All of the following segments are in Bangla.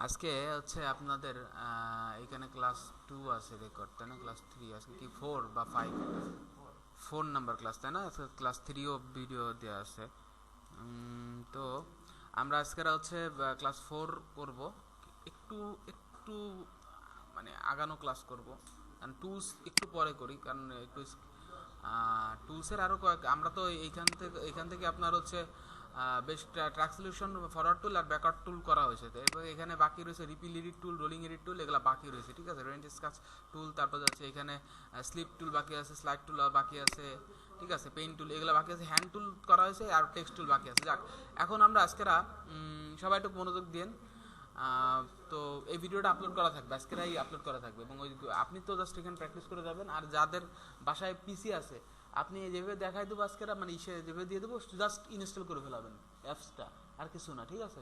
আজকে হচ্ছে আপনাদের এখানে ক্লাস 2 আছে রেকর্ড, তাই না? ক্লাস 3 আজকে কি 4 বা 5? 4 নাম্বার ক্লাস, তাই না? আজকে ক্লাস 3 ও ভিডিও দেওয়া আছে। তো আমরা আজকে হচ্ছে ক্লাস 4 করব। একটু একটু মানে আগানো ক্লাস করব, কারণ টুলস একটু পরে করি, কারণ একটু টুলসের আরও কয়েক আমরা তো এইখান থেকে আপনার হচ্ছে বেশ ট্র্যাক সলিউশন, ফরওয়ার্ড টুল আর ব্যাকওয়ার্ড টুল করা হয়েছে। তো এরপরে এখানে বাকি রয়েছে রিপিল এডিট টুল, রোলিং এডিট টুল, এগুলো বাকি রয়েছে, ঠিক আছে? রেঞ্জ স্কেচ টুল, তারপর যাচ্ছে এখানে স্লিপ টুল বাকি আছে, স্লাইড টুল বাকি আছে, ঠিক আছে? পেইন টুল এগুলো বাকি আছে, হ্যান্ড টুল করা হয়েছে, আর টেক্সট টুল বাকি আছে। যাক, এখন আমরা আজকেরা সবাই একটু মনোযোগ দিন। তো এই ভিডিওটা আপলোড করা থাকবে, আজকেরাই আপলোড করা থাকবে, এবং ওই আপনি তো জাস্ট এখানে প্র্যাকটিস করে যাবেন। আর যাদের বাসায় পিসি আছে, আপনি যেভাবে দেখাই দেবো আজকেরা, মানে যেভাবে দিয়ে দেবো, জাস্ট ইনস্টল করে ফেলাবেন অ্যাপসটা, আর কিছু না, ঠিক আছে?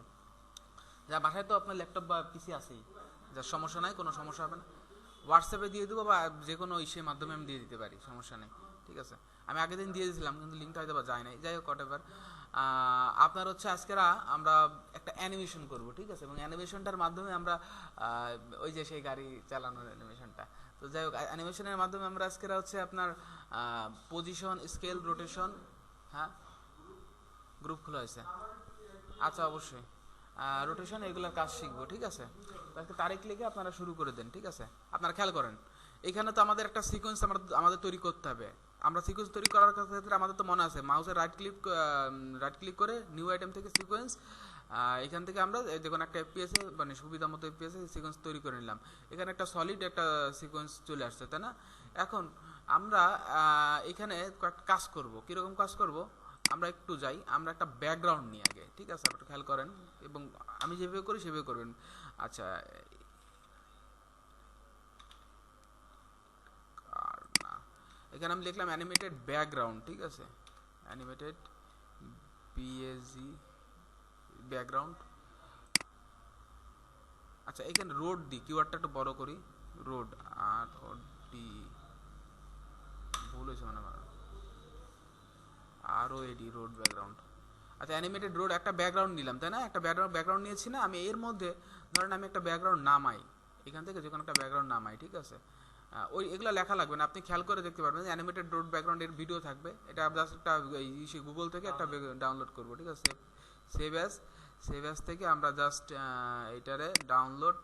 যা বাসায় তো আপনার ল্যাপটপ বা পিসি আছেই, যার সমস্যা নাই, কোনো সমস্যা হবে না। হোয়াটসঅ্যাপে দিয়ে দেবো বা যে কোনো ইসের মাধ্যমে আমি দিয়ে দিতে পারি, সমস্যা নেই, ঠিক আছে? আমি আগের দিন দিয়ে দিয়েছিলাম, কিন্তু লিঙ্কটা হয়তো বা যায় নাই। যাই হোক, হোয়াটএভার। আপনার হচ্ছে আজকেরা আমরা একটা অ্যানিমেশন করব, ঠিক আছে? এবং অ্যানিমেশনটার মাধ্যমে আমরা ওই যে সেই গাড়ি চালানোর অ্যানিমেশনটা, তো যাই হোক, অ্যানিমেশনের মাধ্যমে আমরা আজকেরা হচ্ছে আপনার পজিশন, স্কেল, রোটেশন, হ্যাঁ, গ্রুপ খোলা হয়েছে, আচ্ছা, অবশ্যই রোটেশন এগুলোর কাজ শিখবো, ঠিক আছে? তাকে তারিখ লিখে আপনারা শুরু করে দেন, ঠিক আছে? আপনারা খেয়াল করেন, এখানে তো আমাদের একটা সিকোয়েন্স আমাদের তৈরি করতে হবে। আমরা সিকোয়েন্স তৈরি করার ক্ষেত্রে আমাদের তো মনে আছে, মাউসের রাইট ক্লিক করে নিউ আইটেম থেকে সিকোয়েন্স, এখান থেকে আমরা যে কোনো একটা এফপিএসে, মানে সুবিধা মতো এফপিএসে সিকোয়েন্স তৈরি করে নিলাম। এখানে একটা সলিড একটা সিকোয়েন্স চলে আসছে, তাই না? এখন আমরা এখানে কয়েকটা কাজ করব। কীরকম কাজ করব? আমরা একটু যাই, আমরা একটা ব্যাকগ্রাউন্ড নিয়ে আগে, ঠিক আছে? আপনি খেয়াল করেন, এবং আমি যেভাবে করি সেভাবে করবেন। আচ্ছা, আর না, এখানে আমি লিখলাম অ্যানিমেটেড ব্যাকগ্রাউন্ড, ঠিক আছে? Animated BSG background. আচ্ছা, এখানে রোড দি কিওয়ার্ডটা একটু বড় করি, রোড, আর ও ডি, ভুল হয়েছে মানে আমার, আর ও এডি, রোড ব্যাকগ্রাউন্ড। আচ্ছা, অ্যানিমেটেড রোড একটা ব্যাকগ্রাউন্ড নিলাম, তাই না? একটা ব্যাকগ্রাউন্ড নিয়েছি না আমি? এর মধ্যে ধরেন আমি একটা ব্যাকগ্রাউন্ড নামাই, এখান থেকে যে কোনো একটা ব্যাকগ্রাউন্ড নামাই, ঠিক আছে? ওই এগুলো লেখা লাগবে না, আপনি খেয়াল করে দেখতে পারবেন অ্যানিমেটেড রোড ব্যাকগ্রাউন্ডের ভিডিও থাকবে। এটা জাস্ট একটা গুগল থেকে একটা ডাউনলোড করবো, ঠিক আছে? সেভ অ্যাজ, সেভ অ্যাজ থেকে আমরা জাস্ট এটারে ডাউনলোড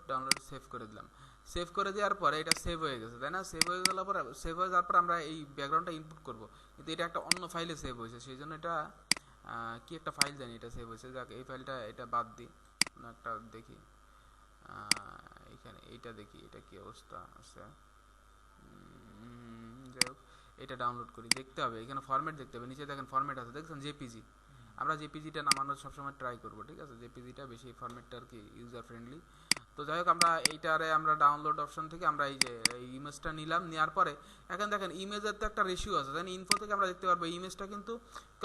সেভ করে দিলাম। সেভ করে দেওয়ার পরে এটা সেভ হয়ে গেছে, তাই না? সেভ হয়ে গেলে পরে, সেভ হয়ে যাওয়ার পর আমরা এই ব্যাকগ্রাউন্ডটা ইনপুট করব, কিন্তু এটা একটা অন্য ফাইলে সেভ হয়েছে, সেই জন্য এটা কি একটা ফাইল জানি এটা সেভ হয়েছে। যাক, এই ফাইলটা এটা বাদ দিই, একটা দেখি এখানে এইটা দেখি, এটা কি অবস্থা আছে। যাই হোক, এটা ডাউনলোড করি, দেখতে হবে এখানে ফরম্যাট দেখতে হবে, নিচে দেখেন ফরম্যাট আছে, দেখছেন? জেপিজি। আমরা জেপিজিটা নামানোর সবসময় ট্রাই করবো, ঠিক আছে? জেপিজিটা বেশি, ফরম্যাটটা আর কি ইউজার ফ্রেন্ডলি। তো যাই হোক, আমরা এইটারে আমরা ডাউনলোড অপশন থেকে আমরা এই যে এই ইমেজটা নিলাম, নেওয়ার পরে এখন দেখেন ইমেজের তো একটা রেশিও আছে, তাই না? ইনফো থেকে আমরা দেখতে পারবো ইমেজটা কিন্তু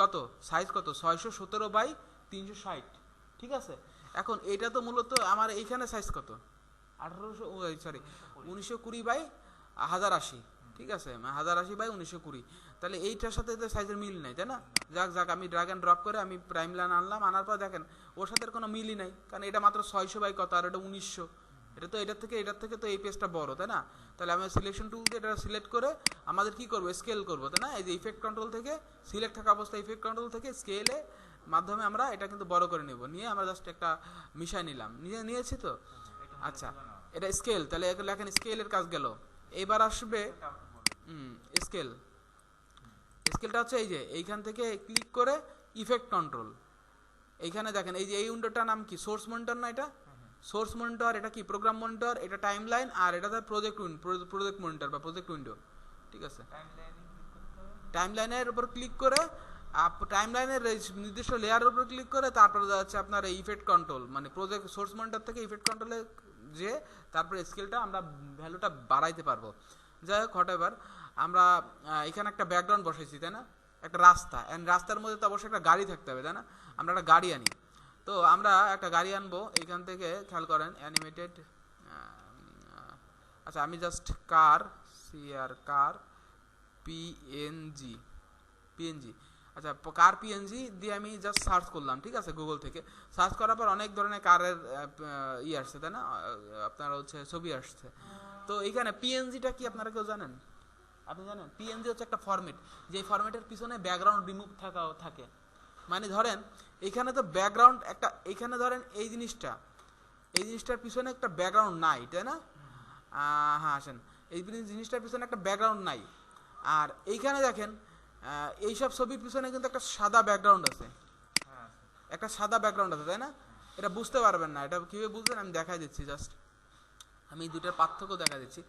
কত, সাইজ কত, 617 বাই 360, ঠিক আছে? এখন এটা তো মূলত আমার এইখানে সাইজ কত, 1800, সরি, 1920 বাই 1080, ঠিক আছে? 1080 বাই 1920, তাহলে এইটার সাথে তো সাইজের মিল নাই, তাই না? যাক যাক, আমি ড্র্যাগ অ্যান্ড ড্রপ করে আমি প্রাইম লাইন আনলাম, আনার পর দেখেন ওর সাথে কোনো মিলই নাই, কারণ এটা মাত্র 600 বাই কত, আর এটা 1900। এটা তো এটার থেকে তো এই পেজটা বড়, তাই না? তাহলে আমি সিলেকশন টুল দিয়ে এটা সিলেক্ট করে আমাদের কি করবো, স্কেল করবো, তাই না? এই যে ইফেক্ট কন্ট্রোল থেকে, সিলেক্ট থাকা অবস্থায় ইফেক্ট কন্ট্রোল থেকে স্কেলে মাধ্যমে আমরা এটা কিন্তু বড় করে নেব, নিয়ে আমরা জাস্ট একটা মিশাই নিলাম, নিয়েছি তো। আচ্ছা, এটা স্কেল, তাহলে লেখেন স্কেলের কাজ গেল। এবার আসবে স্কেল। স্কেলটা হচ্ছে এই যে এইখান থেকে ক্লিক করে ইফেক্ট কন্ট্রোল, এইখানে দেখেন এই যে এই উইন্ডোটার নাম কি, সোর্স মনিটর না? এটা সোর্স মনিটর, এটা কি প্রোগ্রাম মনিটর, এটা টাইম লাইন, আর এটা প্রজেক্ট মনিটর বা প্রজেক্ট উইন্ডো, ঠিক আছে? টাইম লাইনের উপর ক্লিক করে, টাইম লাইনের নির্দিষ্ট লেয়ারের উপর ক্লিক করে তারপরে যাচ্ছে আপনার এই ইফেক্ট কন্ট্রোল, মানে প্রজেক্ট সোর্স মনিটর থেকে ইফেক্ট কন্ট্রোলে যে তারপরে স্কেলটা আমরা ভ্যালুটা বাড়াইতে পারবো। যাই হোক, হোয়াটএভার, আমরা এখানে একটা ব্যাকগ্রাউন্ড বসাইছি, তাই না? একটা রাস্তা, অ্যান্ড রাস্তার মধ্যে তো অবশ্যই একটা গাড়ি থাকতে হবে, তাই না? আমরা একটা গাড়ি আনি, তো আমরা একটা গাড়ি আনবো এখান থেকে, খেয়াল করেন অ্যানিমেটেড, আচ্ছা আমি জাস্ট কার, কার পিএনজি, আচ্ছা কার পিএনজি দিয়ে আমি জাস্ট সার্চ করলাম, ঠিক আছে, গুগল থেকে সার্চ করার পর অনেক ধরনের কারের আসছে, তাই না, আপনার হচ্ছে ছবি আসছে। তো এইখানে পিএনজিটা কি আপনারা কেউ জানেন? আপনি জানেন পিএনজি হচ্ছে একটা ফরম্যাট, যে ফরম্যাটের পিছনে ব্যাকগ্রাউন্ড রিমুভ থাকে। মানে ধরেন এখানে তো ব্যাকগ্রাউন্ড একটা, এখানে ধরেন এই জিনিসটার পিছনে একটা ব্যাকগ্রাউন্ড নাই, তাই না? হ্যাঁ আসেন, এই জিনিসটার পিছনে একটা ব্যাকগ্রাউন্ড নাই, আর এইখানে দেখেন এইসব ছবির পিছনে কিন্তু একটা সাদা ব্যাকগ্রাউন্ড আছে, একটা সাদা ব্যাকগ্রাউন্ড আছে, তাই না? এটা বুঝতে পারবেন না, এটা কীভাবে বুঝবেন আমি দেখাই দিচ্ছি, জাস্ট আমি দুইটার পার্থক্য দেখা দিচ্ছি।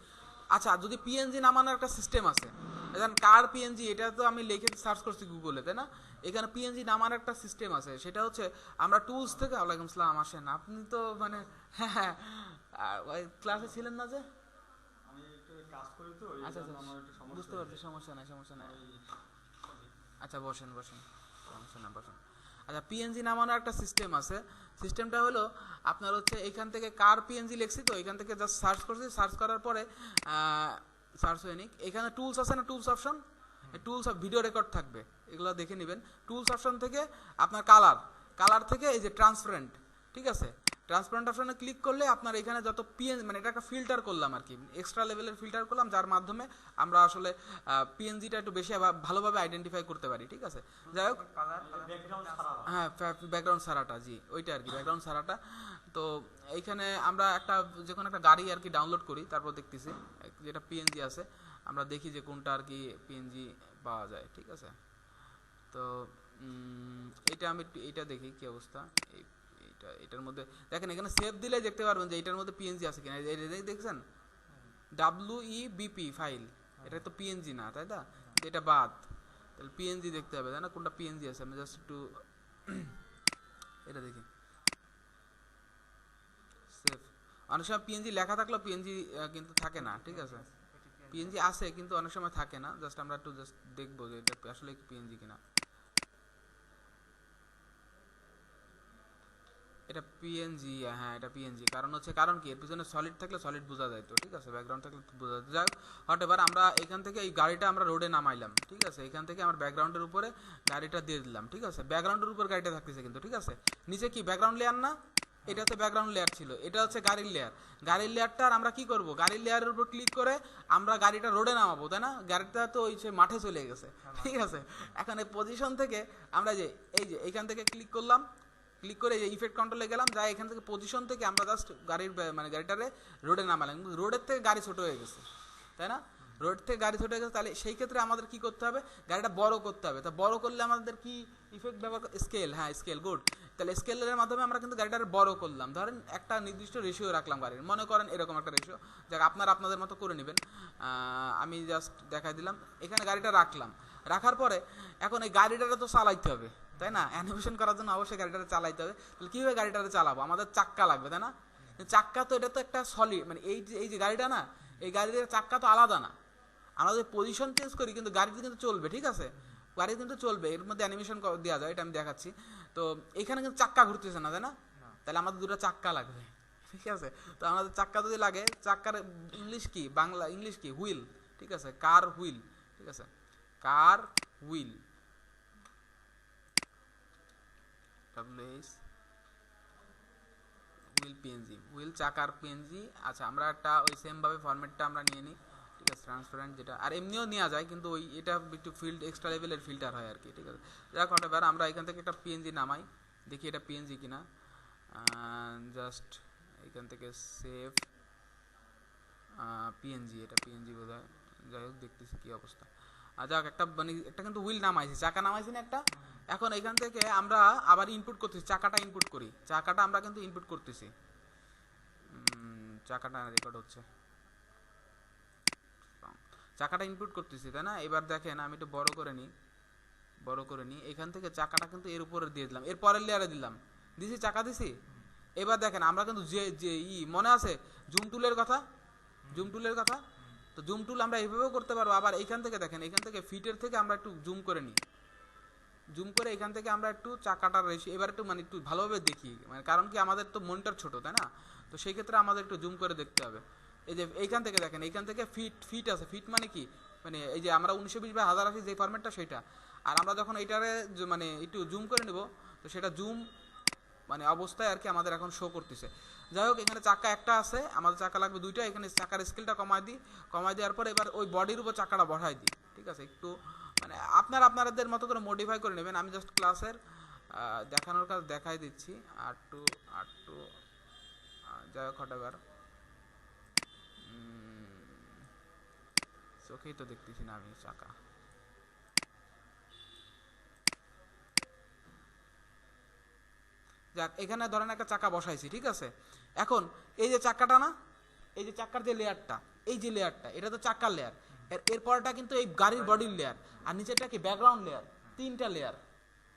আচ্ছা যদি পিএনজি নামানোর একটা সিস্টেম আছে, এখন কার পিএনজি, এটা তো আমি লিখে সার্চ করছি গুগলে, তাই না? এখানে পিএনজি নামার একটা সিস্টেম আছে, সেটা হচ্ছে আমরা টুলস থেকে, ওয়ালাইকুম আসসালাম, আসেন, আপনি তো মানে হ্যাঁ ক্লাসে ছিলেন না যে? আমি একটু কাজ করি তো, আচ্ছা আচ্ছা বুঝতে পারছি, সমস্যা নাই। আচ্ছা বসেন, সমস্যা না, বসেন। আচ্ছা পিএনজি নামানোর একটা সিস্টেম আছে, সিস্টেমটা হলো আপনার হচ্ছে এখান থেকে কার পিএনজি লিখছি, তো এখান থেকে জাস্ট সার্চ করছি, সার্চ করার পরে সার্চ হয়ে নিক, এখানে টুলস আছে না, tools option, tools of video record থাকবে, এগুলো দেখে নেবেন। টুলস অপশন থেকে আপনার কালার থেকে এই যে ট্রান্সপারেন্ট, ঠিক আছে, ট্রান্সপারেন্ট অপশনে ক্লিক করলে আপনার এখানে যত পিএনজি, মানে এটা একটা ফিল্টার করলাম আর কি, এক্সট্রা লেভেলের ফিল্টার করলাম, যার মাধ্যমে আমরা আসলে পিএনজিটা একটু বেশি ভালোভাবে আইডেন্টিফাই করতে পারি, ঠিক আছে। যাই হোক, হ্যাঁ ব্যাকগ্রাউন্ড সারাটা, জি ওইটা আর কি, ব্যাকগ্রাউন্ড সারাটা। তো এইখানে আমরা একটা যে কোনো একটা গাড়ি আর কি ডাউনলোড করি, তারপর দেখতেছি যেটা পিএনজি আছে, আমরা দেখি যে কোনটা আর কি পিএনজি পাওয়া যায়, ঠিক আছে। তো এটা আমি এইটা দেখি কি অবস্থা, এটার মধ্যে দেখেন, এখানে সেভ দিলে দেখতে পারবেন যে এটার মধ্যে পিএনজি আছে কিনা, দেখছেন WEBP ফাইল, এটা তো পিএনজি না, তাই না? এটা বাদ, তাহলে পিএনজি দেখতে হবে, তাই না, কোনটা পিএনজি আছে। আমি জাস্ট একটু এটা দেখি, সেভ, অনেক সময় পিএনজি লেখা থাকলেও পিএনজি কিন্তু থাকে না, ঠিক আছে, পিএনজি আছে কিন্তু অনেক সময় থাকে না, জাস্ট আমরা একটু জাস্ট দেখবো যে এটা আসলে কি পিএনজি কিনা। এটা পিএনজি, হ্যাঁ এটা পিএনজি, কারণ কি এর পিছনে সলিড থাকলে সলিড বোঝা যায় তো, ঠিক আছে, ব্যাকগ্রাউন্ড থাকলে বোঝা যায়। যাই হোক, এবার আমরা এখান থেকে এই গাড়িটা আমরা রোডে নামাইলাম, ঠিক আছে, এখান থেকে আমার ব্যাকগ্রাউন্ডের উপরে গাড়িটা দিয়ে দিলাম, ঠিক আছে, ব্যাকগ্রাউন্ডের উপর গাড়িটা থাকতেছে কিন্তু, ঠিক আছে, নিচে কি ব্যাকগ্রাউন্ড লেয়ার না, এটা হচ্ছে ব্যাকগ্রাউন্ড লেয়ার ছিল, এটা হচ্ছে গাড়ির লেয়ারটা, আর আমরা কি করব, গাড়ির লেয়ারের উপর ক্লিক করে আমরা গাড়িটা রোডে নামাবো, তাই না? গাড়িটা তো ওই মাঠে চলে গেছে, ঠিক আছে। এখন এই পজিশন থেকে আমরা যে এইখান থেকে ক্লিক করলাম, ক্লিক করে এই ইফেক্ট কন্ট্রোলে গেলাম, যাই এখান থেকে পজিশন থেকে আমরা জাস্ট গাড়িটারে রোডে নামালাম, রোডের থেকে গাড়ি ছোট হয়ে গেছে, তাই না? রোড থেকে গাড়ি ছোট হয়ে গেছে, তাহলে সেই ক্ষেত্রে আমাদের কি করতে হবে, গাড়িটা বড় করতে হবে। তা বড় করলে আমাদের কি ইফেক্ট ব্যবহার, স্কেল, হ্যাঁ স্কেল, গুড। তাহলে স্কেলের মাধ্যমে আমরা কিন্তু গাড়িটার বড় করলাম, ধরেন একটা নির্দিষ্ট রেশিও রাখলাম গাড়ির, মনে করেন এরকম একটা রেশিও, যাক আপনারা আপনাদের মতো করে নেবেন। আমি জাস্ট দেখাই দিলাম, এখানে গাড়িটা রাখার পরে এখন এই গাড়িটারে তো চালাইতে হবে, তাই না? অ্যানিমেশন করার জন্য অবশ্যই গাড়িটারে চালাইতে হবে। তাহলে কীভাবে গাড়িটারে চালাবো, আমাদের চাক্কা লাগবে, তাই না? চাক্কা তো এটা তো একটা সলিড, মানে এই যে গাড়িটা না, এই গাড়ির চাক্কা তো আলাদা না, আমরা যদি পজিশন চেঞ্জ করি কিন্তু গাড়িতে কিন্তু চলবে, ঠিক আছে, গাড়ি কিন্তু চলবে, এর মধ্যে অ্যানিমেশন দেওয়া যায়, এটা আমি দেখাচ্ছি। তো এখানে কিন্তু চাক্কা ঘুরতেছে না, তাই না? তাহলে আমাদের দুটো চাক্কা লাগবে, ঠিক আছে। তো আমাদের চাক্কা যদি লাগে, চাক্কার ইংলিশ কি হুইল, ঠিক আছে, কার হুইল, ঠিক আছে, কার হুইল, হুইল পিএনজি, হুইল চাকার পিএনজি। আচ্ছা আমরা একটা ওই সেম ভাবে ফরম্যাটটা আমরা নিয়ে নিই, ঠিক আছে, ট্রান্সপারেন্ট যেটা, আর এমনিও নেওয়া যায় কিন্তু ওই এটা একটু এক্সট্রা লেভেলের ফিল্টার হয় আর কি, ঠিক আছে। যাক এবার আমরা এখান থেকে একটা পিএনজি নামাই, দেখি এটা পিএনজি কিনা, জাস্ট এখান থেকে সেভ পিএনজি, এটা পিএনজি বোধ হয়, যাই হোক দেখতেছি কি অবস্থা। যাক একটা মানে একটা কিন্তু হুইল নামাইছি, চাকা নামাইছি না একটা। এখন এখান থেকে আমরা আবার ইনপুট করতেছি, চাকাটা ইনপুট করি, চাকাটা আমরা কিন্তু ইনপুট করতেছি, চাকাটা রেকর্ড হচ্ছে, চাকাটা ইনপুট করতেছি, তাই না? এবার দেখেন আমি একটু বড় করে নিই, এখান থেকে চাকাটা কিন্তু এর উপরে দিয়ে দিলাম, এর পরের লেয়ারে দিছি চাকা দিছি। এবার দেখেন আমরা কিন্তু যে মনে আছে জুম টুলের কথা, তো জুম টুল আমরা এইভাবেও করতে পারবো। আবার এইখান থেকে দেখেন, এখান থেকে ফিটের থেকে আমরা একটু জুম করে নিই, জুম করে এখান থেকে আমরা একটু চাকাটার রেশিও এবার একটু মানে একটু ভালোভাবে দেখি, মানে কারণ কি আমাদের তো মনিটর ছোট, তাই না? তো সেই ক্ষেত্রে আমাদের একটু জুম করে দেখতে হবে। এই যে এইখান থেকে দেখেন, এইখান থেকে ফিট আছে, ফিট মানে কি, মানে এই যে আমরা 1920 বা 1080 যে ফরম্যাটটা সেটা, আর আমরা যখন এইটারে মানে একটু জুম করে নেব, তো সেটা জুম মানে অবস্থায় আর কি আমাদের এখন শো করতেছে। যাই হোক, এখানে চাকা একটা আছে, আমাদের চাকা লাগবে দুইটা। এখানে চাকার স্কেলটা কমাই দেওয়ার পর এবার ওই বডির উপর চাকাটা বসাই দিই, ঠিক আছে। একটু মানে আপনাদের মতো করে মডিফাই করে নেবেন। আমি জাস্ট ক্লাসের দেখানোর কাজ দেখাই দিচ্ছি। আর টু যাই হোক, হঠাৎ চোখেই তো দেখতেছি না আমি চাকা। যাক, এখানে ধরেন একটা চাকা বসাইছি, ঠিক আছে। এখন এই যে চাকাটা না, এই যে চাকার যে লেয়ারটা, এই যে লেয়ারটা, এটা তো চাকার লেয়ার। এরপরটা কিন্তু এই গাড়ির বডির লেয়ার, আর নিচেরটা কি ব্যাকগ্রাউন্ড লেয়ার। 3টা লেয়ার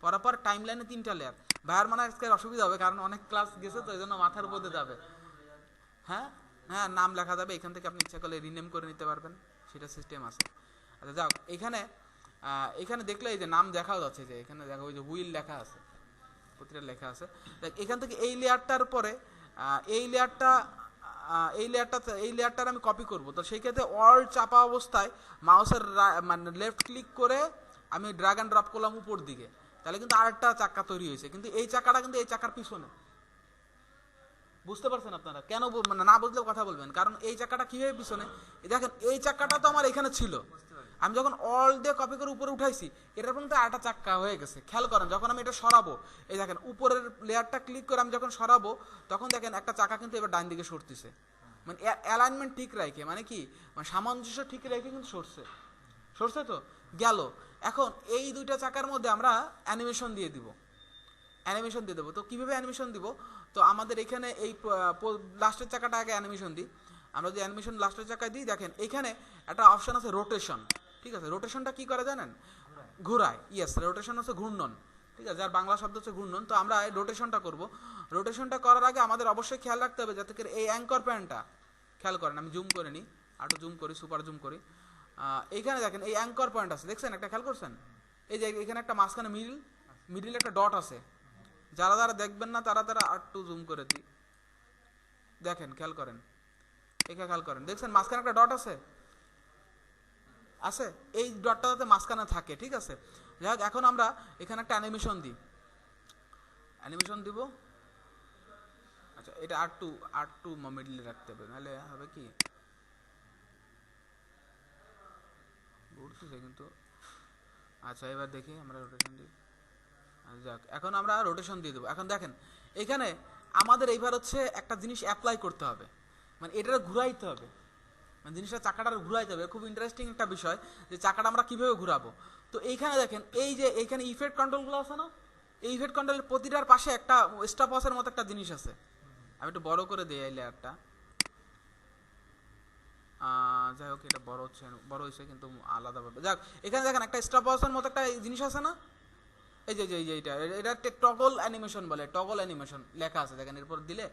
পরাপর টাইম লাইনে, 3টা লেয়ার। ভাইয়ার মানে আজকে অসুবিধা হবে, কারণ অনেক ক্লাস গেছে তো, এই জন্য মাথার উপরে যাবে। হ্যাঁ হ্যাঁ, নাম লেখা যাবে এখান থেকে, আপনি ইচ্ছা করলে রিনেম করে নিতে পারবেন, সেটা সিস্টেম আছে। আচ্ছা যাও, এখানে দেখলে এই যে নাম দেখাও যাচ্ছে, যে এখানে দেখো ওই যে হুইল লেখা আছে, প্রতিটা লেখা আছে। দেখ, এখান থেকে এই লেয়ারটার উপরে এই লেয়ারটার আমি কপি করব। তো সেই ক্ষেত্রে অল্ট চাপা অবস্থায় মাউসের মানে লেফট ক্লিক করে আমি ড্র্যাগ অ্যান্ড ড্রপ করলাম উপর দিকে, তাহলে কিন্তু আরেকটা চাকা তৈরি হয়েছে। কিন্তু এই চাকাটা কিন্তু এই চাকার পিছনে। বুঝতে পারছেন আপনারা? কেন মানে না বুঝলেও কথা বলবেন, কারণ এই চাকাটা কিভাবে পিছনে। দেখেন, এই চাকাটা তো আমার এখানে ছিল, আমি যখন অল দিয়ে কপি করে উপরে উঠাইছি, এটার কিন্তু আরেকটা চাক্কা হয়ে গেছে। খেয়াল করেন, যখন আমি এটা সরাবো, এই দেখেন উপরের লেয়ারটা ক্লিক করে আমি যখন সরাবো, তখন দেখেন একটা চাকা কিন্তু এবার ডান দিকে সরতেছে। মানে অ্যালাইনমেন্ট ঠিক রাখে, মানে কি, মানে সামঞ্জস্য ঠিক রেখে কিন্তু সরছে তো গেল। এখন এই দুইটা চাকার মধ্যে আমরা অ্যানিমেশন দিয়ে দেবো। তো কিভাবে অ্যানিমেশন দিব? তো আমাদের এখানে এই লাস্টের চাকাটা আগে অ্যানিমেশন দিই। আমরা যে অ্যানিমেশন লাস্টের চাকায় দিই, দেখেন এখানে একটা অপশন আছে রোটেশন, ঠিক আছে। রোটেশনটা কি করে জানেন? ঘুরায়। ইয়েস, রোটেশন হচ্ছে ঘূর্ণন, ঠিক আছে, যার বাংলা শব্দ হচ্ছে ঘূর্ণন। তো আমরা এই রোটেশনটা করব। রোটেশনটা করার আগে আমাদের অবশ্যই খেয়াল রাখতে হবে যাতে করে এই অ্যাঙ্কর প্যানটা, খেয়াল করেন, আমি জুম করে নিই, আরো জুম করি, সুপার জুম করি। এইখানে দেখেন এই অ্যাঙ্কর পয়েন্ট আছে, দেখছেন একটা, খেয়াল করছেন? এই যে এখানে একটা মাঝখানে মিডিল একটা ডট আছে। যারা দেখবেন না তারা আরটু জুম করে দিই, দেখেন, খেয়াল করেন, এখানে খেয়াল করেন, দেখছেন মাঝখানে একটা ডট আছে। এই ডটটা যাতে মাঝখানে থাকে, ঠিক আছে। যাই হোক, এখন আমরা এখানে একটা অ্যানিমেশন দিব। আচ্ছা, এটা আর টু মিডলে রাখতে হবে, নাহলে হবে কি, ঘুরতেছে কিন্তু। আচ্ছা, এবার দেখি আমরা রোটেশন দিই। যাক, এখন আমরা রোটেশন দিয়ে দেবো। এখন দেখেন, এখানে আমাদের এইবার হচ্ছে একটা জিনিস অ্যাপ্লাই করতে হবে, মানে এটা ঘুরাইতে হবে, মানে জিনিসটা চাকাটা ঘুরাইতে হবে। খুব ইন্টারেস্টিং একটা বিষয়, যে চাকাটা আমরা কিভাবে ঘুরাবো। তো এইখানে দেখেন, এই যে এইখানে ইফেক্ট কন্ট্রোলগুলো আছে না, এই ইফেক্ট কন্ট্রোলের প্রতিটার পাশে একটা স্টপ ওয়াচের মতো একটা জিনিস আছে। আমি একটু বড় করে দিই এই লেয়ারটা। যাই হোক, এটা বড় হয়েছে কিন্তু আলাদাভাবে। যাক, এখানে দেখেন একটা স্টপ ওয়াচের মতো একটা জিনিস আছে না, এই যে এটা টগল অ্যানিমেশন বলে, টগল অ্যানিমেশন লেখা আছে, দেখেন এরপর দিলে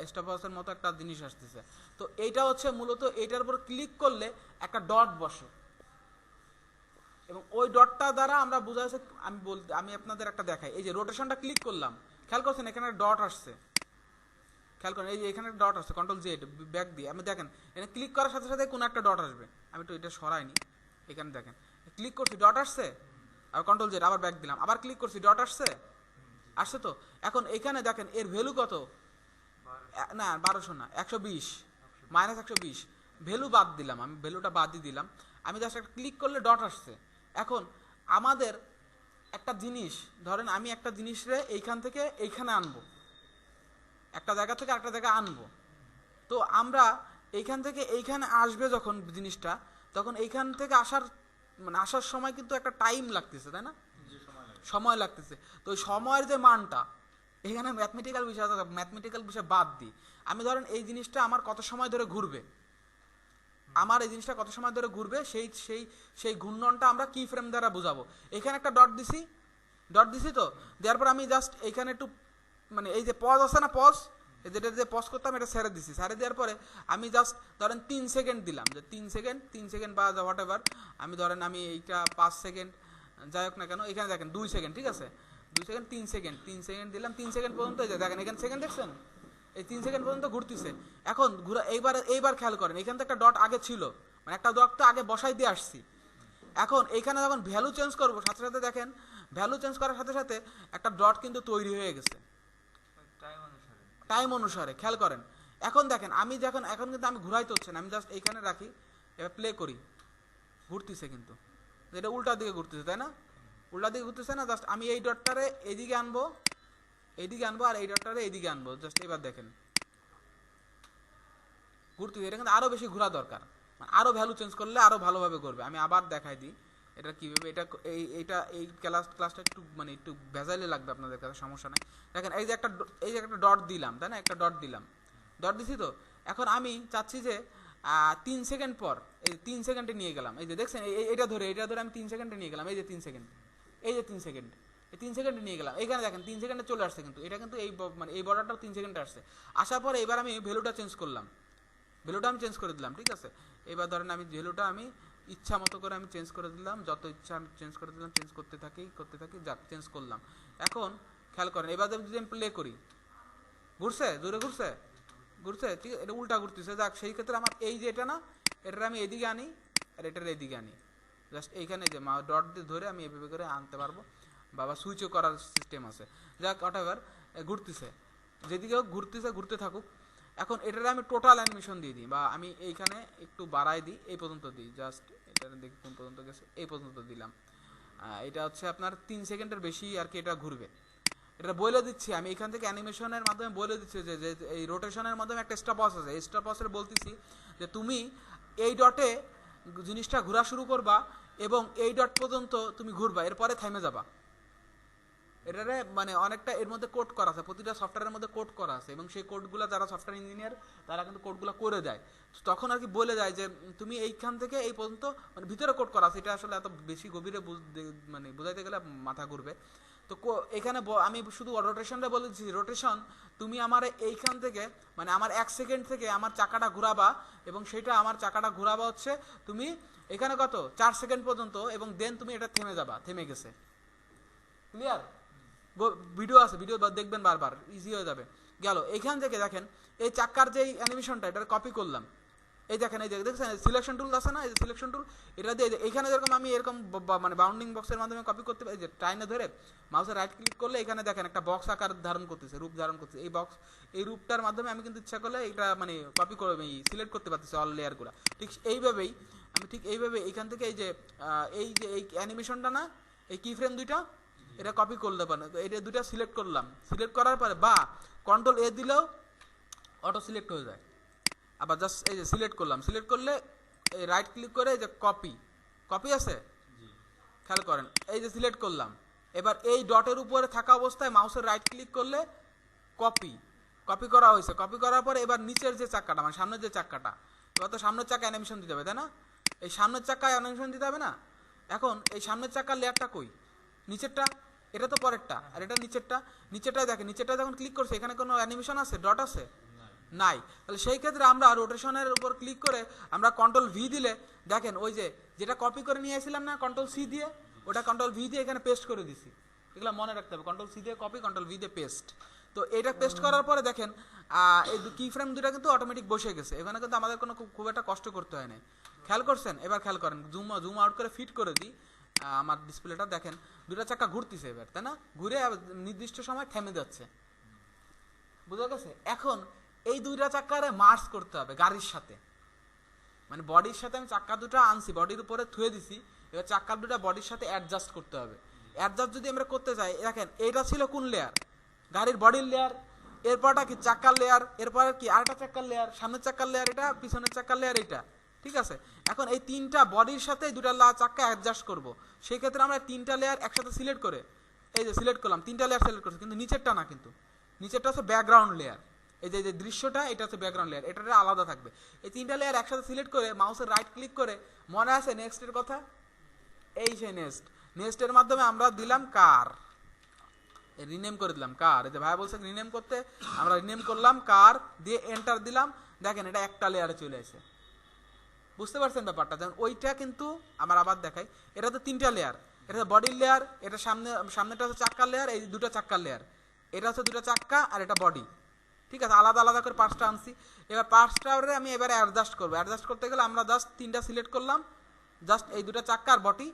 স্টপ ওয়াচের মতো একটা জিনিস আসতেছে। তো এইটা হচ্ছে মূলত, এইটার উপর ক্লিক করলে একটা ডট বসে, এবং ওই ডটটা দ্বারা আমরা বুঝাচ্ছে, আমি আপনাদের একটা দেখাই। এই যে রোটেশনটা ক্লিক করলাম, খেয়াল করছেন এখানে ডট আসছে, খেয়াল করেন, এই যে এখানে ডট আসছে, কন্ট্রোল জেড ব্যাক দিয়ে আমি দেখেন, এখানে ক্লিক করার সাথে সাথে কোনো একটা ডট আসবে। আমি তো এটা সরাইনি, এখানে দেখেন ক্লিক করছি, ডট আসছে, আর কন্ট্রোল জেড আবার ব্যাক দিলাম, আবার ক্লিক করছি, ডট আসছে তো। এখন এখানে দেখেন এর ভ্যালু কত, না 1200 না, 120, -120 ভ্যালু বাদ দিলাম, আমি ভ্যালুটা বাদ দিয়ে দিলাম। আমি জাস্ট একটা ক্লিক করলে ডট আসছে। এখন আমাদের একটা জিনিস, ধরেন আমি একটা জিনিসরে এইখান থেকে এইখানে আনবো, একটা জায়গা থেকে আরেকটা জায়গায় আনবো। তো আমরা এইখান থেকে এইখানে আসবে যখন জিনিসটা, তখন এইখান থেকে আসার সময় কিন্তু একটা টাইম লাগতেছে, তাই না? সময় লাগতেছে। তো ওই সময়ের যে মানটা, এখানে ম্যাথমেটিক্যাল বিষয় বাদ দিই। আমি ধরেন এই জিনিসটা আমার কত সময় ধরে ঘুরবে, সেই ঘূর্ণনটা আমরা কি ফ্রেম দ্বারা বোঝাবো। এখানে একটা ডট দিছি তো, দেওয়ার পর আমি জাস্ট এইখানে একটু, মানে এই যে পজ আছে না, যেটা যে পজ করতাম, এটা ছেড়ে দেওয়ার পরে আমি জাস্ট ধরেন 3 সেকেন্ড দিলাম, যে 3 সেকেন্ড বা হোয়াট এভার, আমি ধরেন আমি এইটা 5 সেকেন্ড, যাই হোক না কেন, এখানে দেখেন 2 সেকেন্ড, ঠিক আছে, 2 সেকেন্ড 3 সেকেন্ড দিলাম, 3 সেকেন্ড পর্যন্ত। এই যে দেখেন এখানে সেকেন্ড দেখছেন, এই 3 সেকেন্ড পর্যন্ত ঘুরতেছে। এখন এইবার খেয়াল করেন, এখান থেকে একটা ডট আগে ছিল, মানে একটা ডট তো আগে বসাই দিয়ে আসছি। এখন এইখানে যখন ভ্যালু চেঞ্জ করবো সাথে সাথে দেখেন ভ্যালু চেঞ্জ করার সাথে সাথে একটা ডট কিন্তু তৈরি হয়ে গেছে টাইম অনুসারে, খেয়াল করেন। এখন দেখেন আমি যখন এখন কিন্তু আমি ঘুরাইতে হচ্ছে না, আমি জাস্ট এইখানে রাখি, এবার প্লে করি, ঘুরতেছে কিন্তু, এটা উল্টা দিকে ঘুরতেছে তাই না, উল্টা দিকে ঘুরতেছে না, জাস্ট আমি এই ডটটারে এইদিকে আনবো আর এই ডটটারে এইদিকে আনবো, জাস্ট এবার দেখেন ঘুরতেছে। এটা কিন্তু আরো বেশি ঘোরা দরকার, আরো ভ্যালু চেঞ্জ করলে আরো ভালোভাবে করবে। আমি আবার দেখাই দিই এটা কিভাবে, এই ক্লাসটা একটু একটু ভেজাইলে লাগবে আপনাদের কাছে, সমস্যা নাই। দেখেন এই যে একটা ডট দিলাম তাই না, একটা ডট দিছি। তো এখন আমি চাচ্ছি যে 3 সেকেন্ড পর, এই 3 সেকেন্ডে নিয়ে গেলাম, এই যে দেখছেন এটা ধরে আমি 3 সেকেন্ডে নিয়ে গেলাম, এই যে 3 সেকেন্ড, এই 3 সেকেন্ডে নিয়ে গেলাম, এখানে দেখেন 3 সেকেন্ডে চলে আসছে, কিন্তু এটা কিন্তু এই বর্ডারটাও 3 সেকেন্ডে আসছে। আসার পরে এবার আমি ভ্যালুটা চেঞ্জ করলাম, ভ্যালুটা আমি চেঞ্জ করে দিলাম, ঠিক আছে। এবার ধরেন আমি ভ্যালুটা আমি ইচ্ছা মতো করে আমি চেঞ্জ করে দিলাম, যত ইচ্ছা আমি চেঞ্জ করে দিলাম, চেঞ্জ করতে থাকি, যাক চেঞ্জ করলাম। এখন খেয়াল করেন এবার যদি আমি প্লে করি, ঘুরছে, জোরে ঘুরছে, ঠিক আছে, এটা উল্টা ঘুরতেছে, যাক সেই ক্ষেত্রে আমার এই যে এটা না, এটা আমি এদিকে আনি আর এটার এদিকে আনি, জাস্ট এইখানে যে ডট দিয়ে ধরে আমি এভাবে করে আনতে পারবো, বাবা সুইচও করার সিস্টেম আছে। যাক হোয়াটএভার, ঘুরতেছে, যেদিকে হোক ঘুরতে থাকুক। এখন এটারে আমি টোটাল অ্যানিমেশন দিয়ে দিই, বা আমি এইখানে একটু বাড়াই দিই, এই পর্যন্ত দিই, জাস্ট এটা দেখি কোন পর্যন্ত গেছে, এই পর্যন্ত দিলাম। এটা হচ্ছে আপনার 3 সেকেন্ডের বেশি আর কি এটা ঘুরবে। এটা বলে দিচ্ছি আমি এখান থেকে অ্যানিমেশনের মাধ্যমে বলে দিচ্ছি যে এই রোটেশনের মাধ্যমে একটা স্টপওয়াচ আছে, এই স্টপওয়াচের বলতেছি যে তুমি এই ডটে জিনিসটা ঘোরা শুরু করবা এবং এই ডট পর্যন্ত তুমি ঘুরবা, এরপরে থেমে যাবা। এটারে অনেকটা এর মধ্যে কোড করা আছে, প্রতিটা সফটওয়্যারের মধ্যে কোড করা আছে, এবং সেই কোডগুলো যারা সফটওয়্যার ইঞ্জিনিয়ার তারা কিন্তু কোডগুলো করে দেয়। তখন আর কি বলে যায় যে তুমি এইখান থেকে এই পর্যন্ত, ভিতরে কোড করা আছে, এটা আসলে এত বেশি গভীরে বোঝাইতে গেলে মাথা ঘুরবে। তো এখানে আমি শুধু রোটেশনটা বলেছি, রোটেশন তুমি আমার এইখান থেকে আমার 1 সেকেন্ড থেকে আমার চাকাটা ঘুরাবা, এবং সেটা আমার চাকাটা ঘুরাবা হচ্ছে তুমি এখানে কত 4 সেকেন্ড পর্যন্ত, এবং দেন তুমি এটা থেমে যাবা, থেমে গেছে। ক্লিয়ার? ভিডিও আছে, ভিডিও দেখবেন বারবার, ইজি হয়ে যাবে। গেল এইখান থেকে দেখেন এই চাক্কার যে অ্যানিমেশনটা, এটা কপি করলাম, এই দেখেন, এই দেখছেন সিলেকশন টুল আছে না, এই যে সিলেকশন টুল, এটা দিয়ে এইখানে যেরকম আমি এরকম বাউন্ডিং বক্সের মাধ্যমে কপি করতে পারি, যে টাইনে ধরে মাউসে রাইট ক্লিক করলে এখানে দেখেন একটা বক্স আকার ধারণ করতেছে, রূপ ধারণ করতেছে। এই রূপটার মাধ্যমে আমি কিন্তু ইচ্ছা করলে এটা কপি করে সিলেক্ট করতে পারতেছি অল লেয়ারগুলো। ঠিক এইভাবেই আমি এইখান থেকে এই যে এই অ্যানিমেশনটা না, এই কি ফ্রেম দুইটা, এটা কপি করলে পারে, এটা দুইটা সিলেক্ট করলাম, সিলেক্ট করার পরে বা কন্ট্রোল এ দিলেও অটো সিলেক্ট হয়ে যায়। আবার জাস্ট এই যে সিলেক্ট করলাম, সিলেক্ট করলে এই রাইট ক্লিক করে এই যে কপি আছে, খেয়াল করেন এই যে সিলেক্ট করলাম, এবার এই ডটের উপরে থাকা অবস্থায় মাউসের রাইট ক্লিক করলে কপি করা হয়েছে। কপি করার পরে এবার নিচের যে চাক্কাটা, সামনের যে চাক্কাটা, এবার তো সামনের চাকা অ্যানিমেশন দিতে হবে তাই না, এই সামনের চাকায় অ্যানিমেশন দিতে হবে না। এখন এই সামনের চাকার লেয়ারটা কই, নিচেরটা, এটা তো পরেরটা, আর এটা নিচেরটা দেখেন, নিচেরটা যখন ক্লিক করছে এখানে কোনো অ্যানিমেশন আছে, ডট আছে নাই, তাহলে সেই ক্ষেত্রে আমরা রোটেশনের উপর ক্লিক করে আমরা কন্ট্রোল ভি দিলে দেখেন ওই যে যেটা কপি করে নিয়ে আসছিলাম না কন্ট্রোল সি দিয়ে, ওটা কন্ট্রোল ভি দিয়ে এখানে পেস্ট করে দিছি। এগুলো মনে রাখতে হবে, কন্ট্রোল সি দিয়ে কপি, কন্ট্রোল ভি দিয়ে পেস্ট। তো এটা পেস্ট করার পরে দেখেন এই কি ফ্রেম দুটা কিন্তু অটোমেটিক বসে গেছে, এখানে কিন্তু আমাদের কোনো খুব একটা কষ্ট করতে হয় না। খেয়াল করছেন? এবার খেয়াল করেন, জুম আউট করে ফিট করে দিই আমার ডিসপ্লেটা, দেখেন দুটা চাকা ঘুরতেছে এবার তাই না, ঘুরে নির্দিষ্ট সময় থেমে যাচ্ছে, বুঝা গেছে? এখন এই দুইটা চাক্কারে মার্চ করতে হবে গাড়ির সাথে, বডির সাথে আমি চাক্কা দুটো আনছি, বডির উপরে থুয়ে দিছি, এবার চাক্কা দুটো বডির সাথে অ্যাডজাস্ট করতে হবে। অ্যাডজাস্ট যদি আমরা করতে চাই, দেখেন এইটা ছিল কোন লেয়ার, গাড়ির বডির লেয়ার, এরপরটা কি চাক্কার লেয়ার, এরপর কি আরেকটা চাক্কার লেয়ার, সামনের চাক্কার লেয়ার এটা, পিছনের চাক্কার লেয়ার এটা, ঠিক আছে। এখন এই তিনটা বডির সাথে দুটা চাক্কা অ্যাডজাস্ট করব, সেই ক্ষেত্রে আমরা তিনটা লেয়ার একসাথে সিলেক্ট করে এই যে সিলেক্ট করলাম, তিনটা লেয়ার সিলেক্ট করছি, কিন্তু নিচেরটা না, কিন্তু নিচেরটা হচ্ছে ব্যাকগ্রাউন্ড লেয়ার, এই যে দৃশ্যটা এটা হচ্ছে ব্যাকগ্রাউন্ড লেয়ার, এটা আলাদা থাকবে। এই তিনটা লেয়ার একসাথে সিলেক্ট করে মাউসের রাইট ক্লিক করে, মনে আছে নেক্সটের কথা, এই সেই নেক্সটের মাধ্যমে আমরা দিলাম কার, রিনেম করে দিলাম কার, এই যে ভাই বলছে রিনেম করতে, আমরা রিনেম করলাম কার, দিয়ে এন্টার দিলাম, দেখেন এটা একটা লেয়ারে চলে আসে। বুঝতে পারছেন ব্যাপারটা? যেমন ওইটা কিন্তু আমার আবার দেখাই, এটা তো তিনটা লেয়ার, এটা বডির লেয়ার, এটা সামনেটা হচ্ছে চাক্কার লেয়ার, এই দুটো চাক্কার লেয়ার, এটা হচ্ছে দুটো চাক্কা আর এটা বডি, ঠিক আছে, আলাদা আলাদা করে পাঁচটা আনছি। এবার পাঁচটা আমি এবারে অ্যাডজাস্ট করবো, অ্যাডজাস্ট করতে গেলে আমরা জাস্ট তিনটা সিলেক্ট করলাম, জাস্ট এই দুটো চাক্কা আর বডি।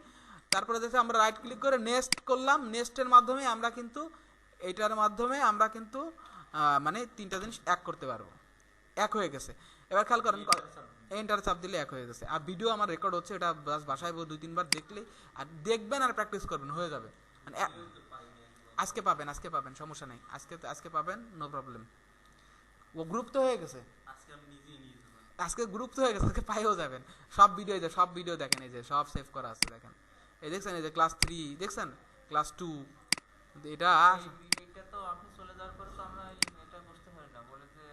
তারপরে দেখছি আমরা রাইট ক্লিক করে নেক্সট করলাম, নেক্সটের মাধ্যমে আমরা কিন্তু এইটার মাধ্যমে আমরা কিন্তু মানে তিনটা জিনিস এক করতে পারবো। এক হয়ে গেছে। এবার খেয়াল করেন, এন্টার চাপ দিলে এক হয়ে গেছে। আর ভিডিও আমার রেকর্ড হচ্ছে, এটা বাসায় 2-3 বার দেখলেই আর দেখবেন আর প্র্যাকটিস করবেন, হয়ে যাবে। মানে আজকে পাবেন সমস্যা নেই, আজকে পাবেন, নো প্রবলেম। ও গ্রুপ তো হয়ে গেছে, আজকে গ্রুপ তো হয়ে গেছে, আজকে পাইও যাবেন। সব ভিডিও দেখেন, এই যে সব সেভ করা আছে দেখেন। এই দেখছেন, এই যে ক্লাস 3 দেখছেন, ক্লাস 2। এটা তো আপনি চলে যাওয়ার পরে তো আমরা এটা বুঝতে পারি না, বলে যে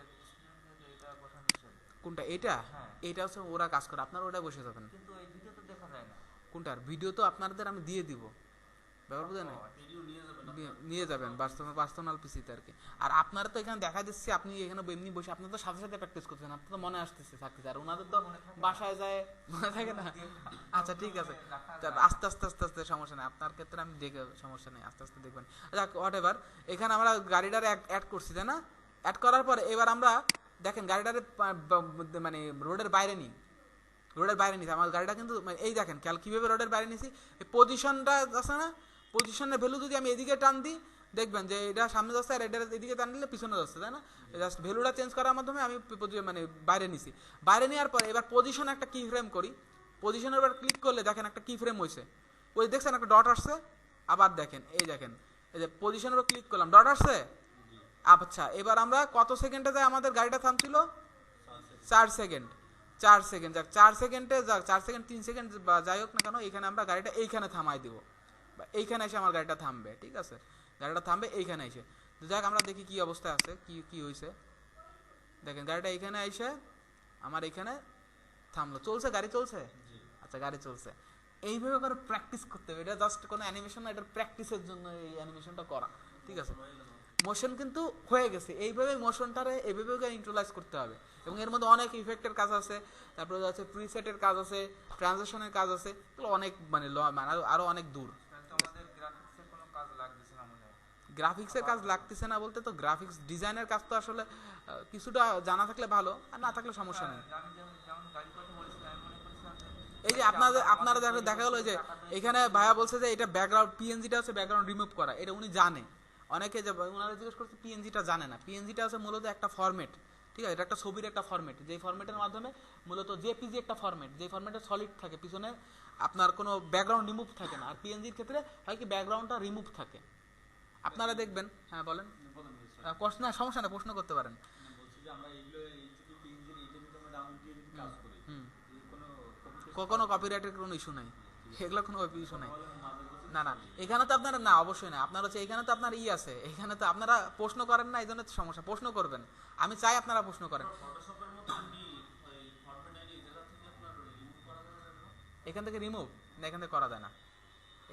এটা বসানো নিষেধ। কোনটা? এটা হ্যাঁ। এটা হচ্ছে ওরা কাজ করে, আপনারা ওটা বসে যাবেন। কিন্তু এই ভিডিও তো দেখা যায় না। কোনটার ভিডিও? তো আপনাদের আমি দিয়ে দিব, ব্যাপার বুঝে না, নিয়ে যাবেন পার্সোনাল পিসিতে আর কি। আর আপনারা তো এখানে দেখা দিচ্ছি, আপনি এখানে এমনি বসে আপনার তো সাথে সাথে প্র্যাকটিস করছেন, আপনার তো মনে আসতেছে থাকতেছে, আর ওনাদের তো বাসায় যায় মনে থাকে না। আচ্ছা ঠিক আছে, আস্তে আস্তে সমস্যা নেই, আপনার ক্ষেত্রে আমি দেখে সমস্যা নেই, আস্তে আস্তে দেখবেন। যাক হোয়াট এভার, এখানে আমরা গাড়িটার অ্যাড করছি তাই না? অ্যাড করার পরে এবার আমরা দেখেন গাড়িটার মানে রোডের বাইরে নিই, আমার গাড়িটা কিন্তু এই দেখেন খেয়াল কীভাবে রোডের বাইরে নিয়েছি। এই পজিশনটা আছে না, পজিশনের ভ্যালু যদি আমি এদিকে টান দিই, দেখবেন যে এটা সামনে যাচ্ছে আর এটা এদিকে টান দিলে পিছনে যাচ্ছে, তাই না? জাস্ট ভ্যালুটা চেঞ্জ করার মাধ্যমে আমি মানে বাইরে নিছি। বাইরে নেওয়ার পরে এবার পজিশনে একটা কি ফ্রেম করি, পজিশনের উপর ক্লিক করলে দেখেন একটা কি ফ্রেম হয়েছে, ওই দেখছেন একটা ডট আসছে। আবার দেখেন এই যে পজিশনের উপর ক্লিক করলাম, ডট আসছে। আচ্ছা এবার আমরা কত সেকেন্ডে যায় আমাদের গাড়িটা থামছিল? 4 সেকেন্ড। 4 সেকেন্ড, যাক 4 সেকেন্ডে, যাক 4 সেকেন্ড 3 সেকেন্ড বা যাই হোক না কেন, এখানে আমরা গাড়িটা এইখানে থামাই দিব, বা এইখানে এসে আমার গাড়িটা থামবে। ঠিক আছে, গাড়িটা থামবে এইখানে এসে। তো যাক আমরা দেখি কি অবস্থায় আছে, কি হয়েছে। দেখেন গাড়িটা এইখানে এসে আমার এইখানে থামলো, চলছে, গাড়ি চলছে। আচ্ছা গাড়ি চলছে। এইভাবে করে প্র্যাকটিস করতে হবে, এটা জাস্ট কোনো অ্যানিমেশন না, এটার প্র্যাকটিসের জন্য এই অ্যানিমেশনটা করা। ঠিক আছে, মোশন কিন্তু হয়ে গেছে, এইভাবে মোশনটারে এইভাবে ইন্ট্রোলাইজ করতে হবে। এবং এর মধ্যে অনেক ইফেক্টের কাজ আছে, তারপরে আছে প্রিসেটের কাজ আছে, ট্রানজিশনের কাজ আছে, এগুলো অনেক মানে আরো অনেক দূর। গ্রাফিক্সের কাজ লাগতেছে না বলতে, তো গ্রাফিক্স ডিজাইনের কাজ তো আসলে কিছুটা জানা থাকলে ভালো, আর না থাকলে সমস্যা নেই। এই যে আপনারা দেখা গেলো যে এখানে ভাইয়া বলছে যে এটা ব্যাকগ্রাউন্ড পিএনজিটা হচ্ছে ব্যাকগ্রাউন্ড রিমুভ করা, এটা উনি জানে। অনেকে যে ওনারা জিজ্ঞেস করছে পিএনজিটা জানে না। পিএনজিটা হচ্ছে মূলত একটা ফরম্যাট, ঠিক আছে, এটা একটা ছবির একটা ফরম্যাট, যেই ফরম্যাটের মাধ্যমে মূলত জেপিজি একটা ফরম্যাট, যেই ফরম্যাটে সলিড থাকে, পিছনে আপনার কোনো ব্যাকগ্রাউন্ড রিমুভ থাকে না। আর পিএনজির ক্ষেত্রে হয় কি ব্যাকগ্রাউন্ডটা রিমুভ থাকে, আপনারা দেখবেন। হ্যাঁ বলেন, না সমস্যা না, প্রশ্ন করতে পারেন। কোনো কপিরাইটের কোনো ইস্যু নাই, এগুলো কোনো ইস্যু নাই। না না এখানে তো আপনারা, না অবশ্যই না, আপনার হচ্ছে এখানে তো আপনার আছে, এখানে তো আপনারা প্রশ্ন করেন না, এই জন্য সমস্যা। প্রশ্ন করবেন, আমি চাই আপনারা প্রশ্ন করেন। এখান থেকে রিমুভ না, এখান থেকে করা যায় না,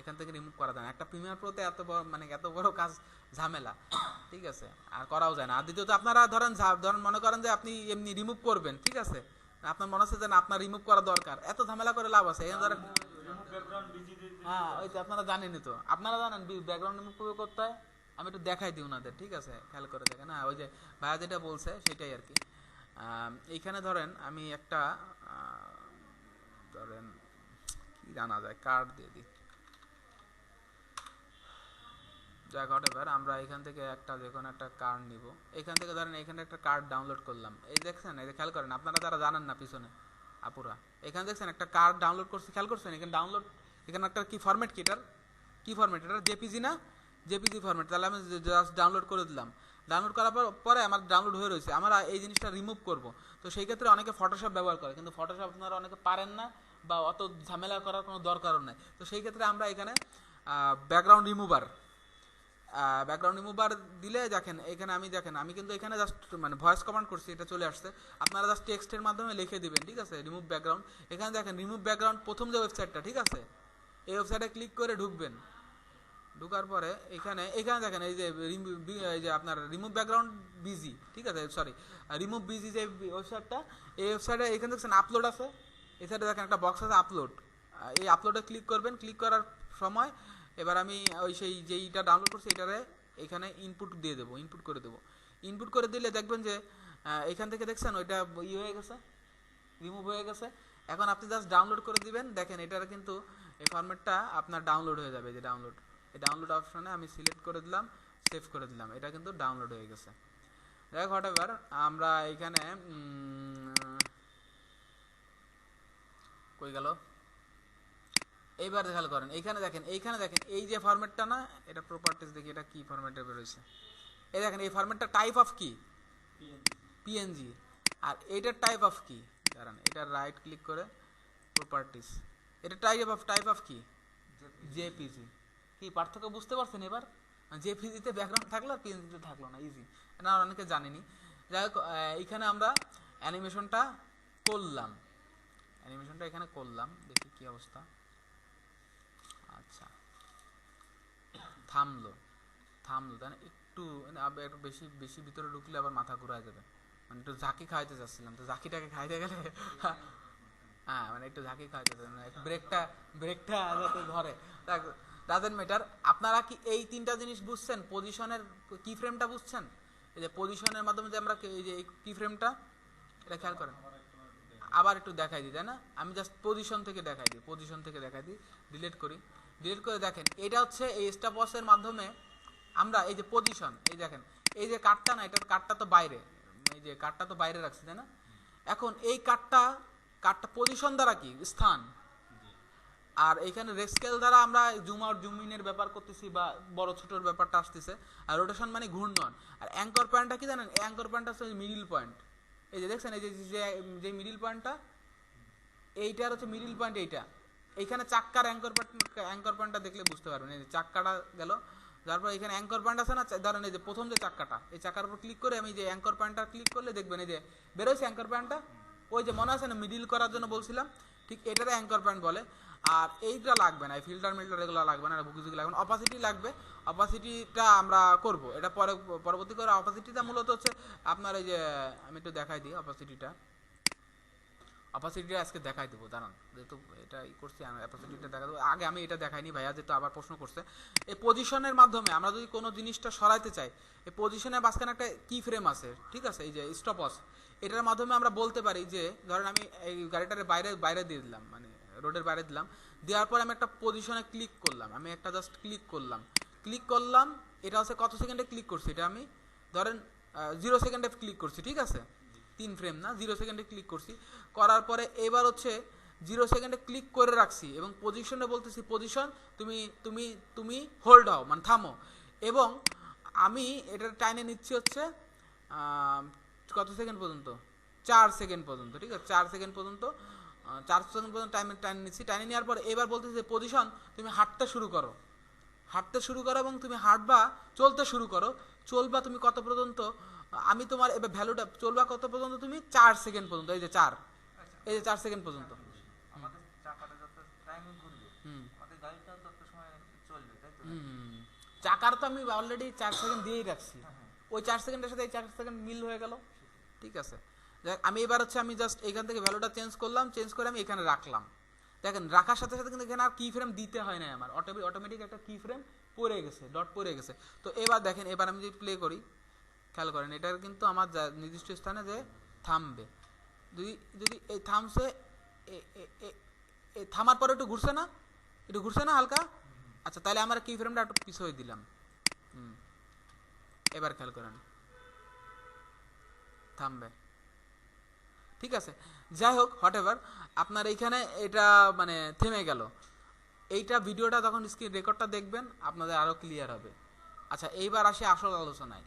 এখান থেকে রিমুভ করা যায় না। একটা প্রিমিয়ার প্রোতে এত বড় মানে এত বড় কাজ ঝামেলা, ঠিক আছে, আর করাও যায় না। আর দ্বিতীয়ত আপনারা ধরেন মনে করেন যে আপনি এমনি রিমুভ করবেন, ঠিক আছে, আপনার মনে হচ্ছে যে না আপনার রিমুভ করা দরকার, এত ঝামেলা করে লাভ আছে। এখানে ধরেন হ্যাঁ ওই তো আপনারা জানেনই, তো আপনারা জানেন ব্যাকগ্রাউন্ড রিমুভ করতে হয়। আমি একটু দেখাই দিই ওনাদের, ঠিক আছে, খেয়াল করে দেখেন। হ্যাঁ ওই যে ভাইয়া যেটা বলছে সেটাই আর কি। এইখানে ধরেন আমি একটা ধরেন কি জানা যায়, কার্ড দিয়ে দিই, যাক হোয়াটএভার। আমরা এখান থেকে একটা যে কোনো একটা কার্ড নিব। এখান থেকে ধরেন এখানে একটা কার্ড ডাউনলোড করলাম, এই দেখছেন, এই যে খেয়াল করেন, আপনারা যারা জানেন না পিছনে আপুরা, এখানে দেখছেন একটা কার্ড ডাউনলোড করছি, খেয়াল করছেন এখানে ডাউনলোড, এখানে একটা কি ফরম্যাট, কি এটার কি ফরম্যাট, এটা জেপিজি না, জেপিজি ফরম্যাট। তাহলে আমি জাস্ট ডাউনলোড করে দিলাম, ডাউনলোড করার পরে আমার ডাউনলোড হয়ে রয়েছে, আমরা এই জিনিসটা রিমুভ করব। তো সেই ক্ষেত্রে অনেকে ফটোশপ ব্যবহার করে, কিন্তু ফটোশপ আপনারা অনেকে পারেন না বা অত ঝামেলা করার কোনো দরকারও নেই। তো সেই ক্ষেত্রে আমরা এখানে ব্যাকগ্রাউন্ড রিমুভার দিলে দেখেন এখানে আমি কিন্তু এখানে জাস্ট মানে ভয়েস কমান্ড করছি, এটা চলে আসছে। আপনারা জাস্ট টেক্সটের মাধ্যমে লিখে দিবেন, ঠিক আছে, রিমুভ ব্যাকগ্রাউন্ড। এখানে দেখেন রিমুভ ব্যাকগ্রাউন্ড প্রথম যে ওয়েবসাইটটা, ঠিক আছে, এই ওয়েবসাইটে ক্লিক করে ঢুকবেন। ঢুকার পরে এখানে দেখেন এই যে আপনার রিমুভ ব্যাকগ্রাউন্ড বিজি, ঠিক আছে, সরি রিমুভ বিজি যে ওয়েবসাইটটা, এই ওয়েবসাইটে এখানে দেখছেন আপলোড আছে, এই সাইডে দেখেন একটা বক্স আছে আপলোড, এই আপলোডে ক্লিক করবেন। ক্লিক করার সময় এবার আমি ওই সেই যেইটা ডাউনলোড করছি এটারে এখানে ইনপুট দিয়ে দেবো, ইনপুট করে দিলে দেখবেন যে এখান থেকে দেখছেন ওইটা হয়ে গেছে, রিমুভ হয়ে গেছে। এখন আপনি জাস্ট ডাউনলোড করে দিবেন, দেখেন এটার কিন্তু এই ফরম্যাটটা আপনার ডাউনলোড হয়ে যাবে। যে ডাউনলোড, এই ডাউনলোড অপশনে আমি সিলেক্ট করে দিলাম, সেভ করে দিলাম, এটা কিন্তু ডাউনলোড হয়ে গেছে। দেখ হোয়াটএভার, আমরা এখানে কই গেল, এইবার খেয়াল করেন এইখানে দেখেন, এইখানে দেখেন এই যে ফরম্যাটটা না, এটা প্রপার্টিজ দেখি এটা কি ফরম্যাটে বেরোইছে। এই দেখেন এই ফরম্যাটটা টাইপ অফ কি, পিএনজি, আর এটার টাইপ অফ কি, দাঁড়ান এটা রাইট ক্লিক করে প্রপার্টিজ, এটা টাইপ অফ কি, জেপিজি। কি পার্থক্য বুঝতে পারছেন এবার? জেপিজিতে ব্যাকগ্রাউন্ড থাকলো আর পিএনজিতে থাকলো না, ইজি, না অনেকে জানেনি। যাই হোক, এইখানে আমরা অ্যানিমেশনটা করলাম, অ্যানিমেশনটা এখানে করলাম, দেখি কি অবস্থা। আচ্ছা, থামলো তাই না, একটু বেশি বেশি ভিতরে ঢুকলে আবার মাথা ঘুরায় যাবে, মানে একটু ঝাঁকি খাইতে চাচ্ছিলাম, তো ঝাঁকিটাকে খাইতে গেলে হ্যাঁ মানে একটু ঝাঁকি খাইতে চাচ্ছিলাম, একটু ব্রেকটা যাতে ধরে। Doesn't matter. আপনারা কি এই তিনটা জিনিস বুঝছেন? পজিশনের কি ফ্রেমটা বুঝছেন? এই যে পজিশনের মাধ্যমে যে আমরা এই যে কি ফ্রেমটা, এটা খেয়াল করেন, আবার একটু দেখাই দিই তাই না, আমি জাস্ট পজিশন থেকে দেখাই দিই, ডিলিট করে দেখেন এটা হচ্ছে এই স্টপওয়াচের মাধ্যমে আমরা এই যে পজিশন, এই দেখেন এই যে কার্ডটা না, এটার কার্ডটা তো বাইরে, এই যে কার্ডটা তো বাইরে রাখছি তাই না। এখন এই কার্ডটা পজিশন দ্বারা কি স্থান, আর এইখানে রেস্কেল দ্বারা আমরা জুম আউট জুম ইনের ব্যাপার করতেছি বা বড় ছোটোর ব্যাপারটা আসতেছে, আর রোটেশন মানে ঘূর্ণন। আর অ্যাঙ্কর পয়েন্টটা কি জানেন? অ্যাঙ্কর পয়েন্টটা হচ্ছে মিডিল পয়েন্ট, এই যে দেখছেন এই যে মিডিল পয়েন্টটা, এইটার হচ্ছে মিডিল পয়েন্ট, এইখানে চাক্কার অ্যাঙ্কর পয়েন্টটা দেখলে বুঝতে পারবেন। এই যে চাক্কাটা গেল, তারপর এখানে অ্যাঙ্কর পয়েন্ট আছে না, ধরেন এই যে প্রথম যে চাক্কাটা, এই চাকার উপর ক্লিক করে আমি যে অ্যাঙ্কর পয়েন্টটা ক্লিক করলে দেখবেন এই যে বেরোচ্ছে অ্যাঙ্কর পয়েন্টটা, ওই যে মনে আছে না মিডিল করার জন্য বলছিলাম, ঠিক এটারে অ্যাঙ্কর পয়েন্ট বলে। আর এইটা লাগবে না, এই ফিল্টার এগুলো লাগবে না, বুকিজগুলো লাগবে না, অপাসিটি লাগবে। অপাসিটিটা আমরা করব, এটা পরবর্তী করে। অপাসিটিটা মূলত হচ্ছে আপনার এই যে, আমি একটু দেখাই দিই অপাসিটিটা আজকে দেখাই দেবো, দাঁড়ান, যেহেতু এটা করছি আমি অপাসিটিটা দেখা দেবো। আগে আমি এটা দেখাইনি ভাইয়া, যেহেতু আবার প্রশ্ন করছে। এই পজিশনের মাধ্যমে আমরা যদি কোনো জিনিসটা সরাইতে চাই, এই পজিশনের মাঝখানে একটা কি ফ্রেম আছে, ঠিক আছে, এই যে স্টপওয়াচ, এটার মাধ্যমে আমরা বলতে পারি যে ধরেন আমি এই গাড়িটার বাইরে দিয়ে দিলাম, মানে রোডের বাইরে দিলাম, দেওয়ার পর আমি একটা পজিশনে ক্লিক করলাম, আমি একটা জাস্ট ক্লিক করলাম, এটা হচ্ছে কত সেকেন্ডে ক্লিক করছি, এটা আমি ধরেন 0 সেকেন্ডে ক্লিক করছি, ঠিক আছে, 3 ফ্রেম না, 0 সেকেন্ডে ক্লিক করছি, করার পরে এবার হচ্ছে 0 সেকেন্ডে ক্লিক করে রাখছি এবং পজিশনে বলতেছি পজিশন তুমি হোল্ড হও, মানে থামো, এবং আমি এটার টাইনে নিচ্ছি হচ্ছে কত সেকেন্ড পর্যন্ত, 4 সেকেন্ড পর্যন্ত, ঠিক আছে, 4 সেকেন্ড পর্যন্ত টাইম নিচ্ছি। টাইনে নেওয়ার পরে এবার বলতেছি যে পজিশন তুমি হাঁটতে শুরু করো এবং তুমি চলতে শুরু করো, চলবা তুমি কত পর্যন্ত, আমি তোমার এবার ভ্যালুটা চলবা কত পর্যন্ত, তুমি 4 সেকেন্ড পর্যন্ত, এই যে 4 সেকেন্ড পর্যন্ত। আমাদের চাকাটা যত টাইমে ঘুরবে, আমাদের গাড়িটাও তত সময় চলবে, তাই তো? চাকার তো আমি অলরেডি 4 সেকেন্ড দিয়েই রাখছি, ওই 4 সেকেন্ডের সাথে এই 4 সেকেন্ড মিল হয়ে গেল, ঠিক আছে। আমি এবার হচ্ছে আমি জাস্ট এখান থেকে ভ্যালুটা চেঞ্জ করে আমি এখানে রাখলাম। দেখেন রাখার সাথে সাথে কিন্তু এখানে আর কি ফ্রেম দিতে হয় না, আমার অটোমেটিক একটা কি ফ্রেম পড়ে গেছে, ডট পড়ে গেছে। তো এবার দেখেন, এবার আমি যদি প্লে করি, খেয়াল করেন এটার কিন্তু আমার নির্দিষ্ট স্থানে যে থামবে, যদি এই থামছে, থামার পরে একটু ঘুরছে না হালকা, আচ্ছা তাহলে আমার কি ফ্রেমটা একটু পিছিয়ে দিলাম, এবার খেয়াল করেন থামবে, ঠিক আছে। যাই হোক, হোয়াটএভার, আপনার এইখানে এটা মানে থেমে গেল। এইটা ভিডিওটা যখন স্ক্রিন রেকর্ডটা দেখবেন আপনাদের আরও ক্লিয়ার হবে। আচ্ছা, এইবার আসি আসল আলোচনায়।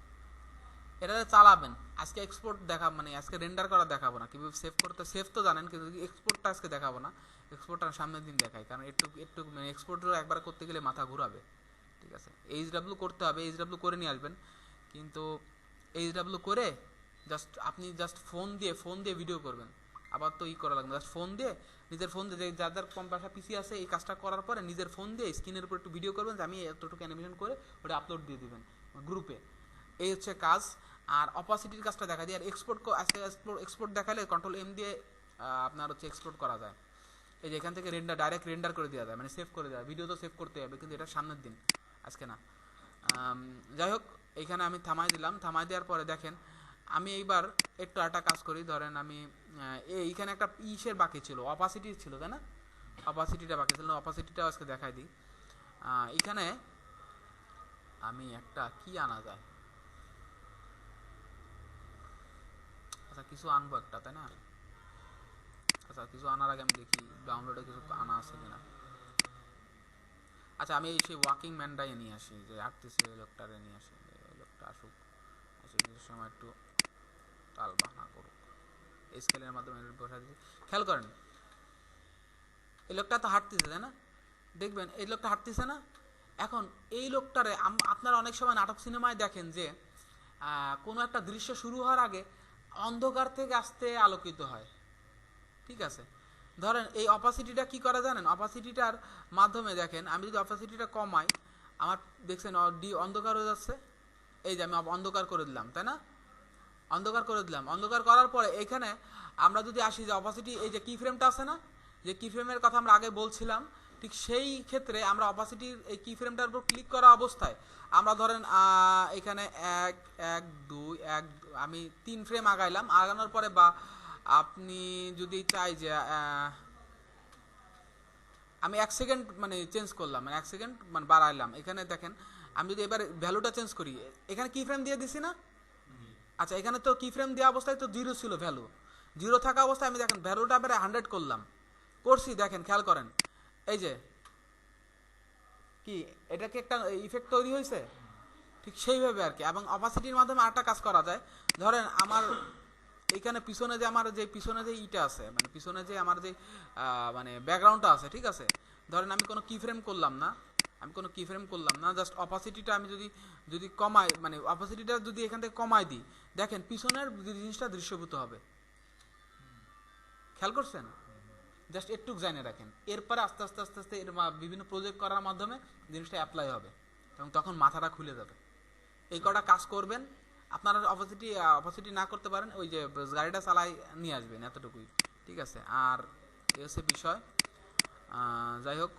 এটা চালাবেন আজকে, এক্সপোর্ট আজকে রেন্ডার করা দেখাবো না, কীভাবে সেভ তো জানেন, কিন্তু এক্সপোর্টটা আজকে দেখাবো না, এক্সপোর্টটা সামনের দিন দেখাই, কারণ একটু মানে এক্সপোর্টটা একবার করতে গেলে মাথা ঘুরাবে, ঠিক আছে। এইচডাব্লিউ করতে হবে, এইচডাব্লিউ করে নিয়ে আসবেন, কিন্তু এইচডাব্লিউ করে আপনি ফোন দিয়ে ভিডিও করবেন, আবার তো করা লাগবে, নিজের ফোন দিয়ে যাদের কম বাসা পিসি আছে, এই কাজটা করার পরে নিজের ফোন দিয়ে স্ক্রিনের উপর একটু ভিডিও করবেন যে আমি এতটুকু অ্যানিমেশন করে ওটা আপলোড দিয়ে দিবেন গ্রুপে, এই হচ্ছে কাজ। আর অপাসিটির কাজটা দেখা দিই, আর এক্সপোর্ট দেখালে কন্ট্রোল-M দিয়ে আপনার হচ্ছে এক্সপোর্ট করা যায়। এই যে এখান থেকে ডাইরেক্ট রেন্ডার করে দেওয়া যায়, মানে সেভ করে দেওয়া, ভিডিও তো সেভ করতে হবে, কিন্তু এটা সামনের দিন, আজকে না। যাই হোক, এইখানে আমি থামাই দেওয়ার পরে দেখেন আমি এইবার একটু একটা কাজ করি, ধরেন আমি এইখানে একটা ইসের বাকি ছিল, অপাসিটি ছিল, তাই না? অপাসিটিটা বাকি ছিল, অপাসিটিটাও আজকে দেখাই দিই। এখানে আমি একটা কি আনা যায়, আচ্ছা কিছু আনবো একটা, তাই না? আচ্ছা কিছু আনার আগে আমি দেখি ডাউনলোডে কিছু আনা আছে কিনা। আচ্ছা আমি এই সেই ওয়াকিং ম্যানটাই নিয়ে আসি, যে আঁকতেছে লোকটারে নিয়ে আসি, লোকটা আসুক, আসে কিছু সময় একটু তাল বাহানা করুক, এই স্কেলের মাধ্যমে বসা দিচ্ছি। খেয়াল করেন এই লোকটা তো হাঁটতেছে, তাই না? দেখবেন এই লোকটা হাঁটতেছে না? এখন এই লোকটারে আপনারা অনেক সময় নাটক সিনেমায় দেখেন যে কোনো একটা দৃশ্য শুরু হওয়ার আগে অন্ধকার থেকে আস্তে আলোকিত হয়, ঠিক আছে? ধরেন এই অপাসিটিটা কি করা জানেন? অপাসিটিটার মাধ্যমে দেখেন আমি যদি অপাসিটিটা কমাই, আমার দেখছেন অন্ধকার হয়ে যাচ্ছে, এই যে আমি অন্ধকার করে দিলাম, তাই না? অন্ধকার করে দিলাম, অন্ধকার করার পরে এখানে আমরা যদি আসি যে অপাসিটি, এই যে কি ফ্রেমটা আছে না, যে কি ফ্রেমের কথা আমরা আগে বলছিলাম, ঠিক সেই ক্ষেত্রে আমরা অপাসিটির এই কি ফ্রেমটার উপর ক্লিক করা অবস্থায় আমরা ধরেন এখানে এক এক দুই এক, আমি 3 ফ্রেম আগাইলাম, আগানোর পরে বা আপনি যদি চাই যে আমি 1 সেকেন্ড মানে চেঞ্জ করলাম, মানে 1 সেকেন্ড মানে বাড়াইলাম, এখানে দেখেন আমি যদি এবার ভ্যালুটা চেঞ্জ করি, এখানে কি ফ্রেম দিয়ে দিছি না? আচ্ছা এখানে তো কি ফ্রেম দেওয়া অবস্থায় তো 0 ছিল, ভ্যালু 0 থাকা অবস্থায় আমি দেখেন ভ্যালুটা এবারে 100 করলাম, করছি, দেখেন খেয়াল করেন এই যে কি এটা কি একটা ইফেক্ট তৈরি হয়েছে, ঠিক সেইভাবে আর কি। এবং অপাসিটির মাধ্যমে আরেকটা কাজ করা যায়, ধরেন আমার এইখানে পিছনে যে আমার যে পিছনে যে ইটা আছে, মানে পিছনে যে আমার যে মানে ব্যাকগ্রাউন্ডটা আছে, ঠিক আছে? ধরেন আমি কোনো কি ফ্রেম করলাম না, জাস্ট অপাসিটিটা আমি যদি কমাই, মানে অপাসিটিটা যদি এখান থেকে কমাই দিই, দেখেন পিছনের জিনিসটা দৃশ্যভূত হবে, খেয়াল করছেন? জাস্ট একটু জানে রাখেন, এরপরে আস্তে আস্তে আস্তে আস্তে এর বিভিন্ন প্রজেক্ট করার মাধ্যমে জিনিসটা অ্যাপ্লাই হবে এবং তখন মাথাটা খুলে যাবে। এই কটা কাজ করবেন, আপনারা অপোসিটি না করতে পারেন, ওই যে গাড়িটা চালাই নিয়ে আসবেন, এতটুকুই, ঠিক আছে? আর এই হচ্ছে বিষয়। যাই হোক,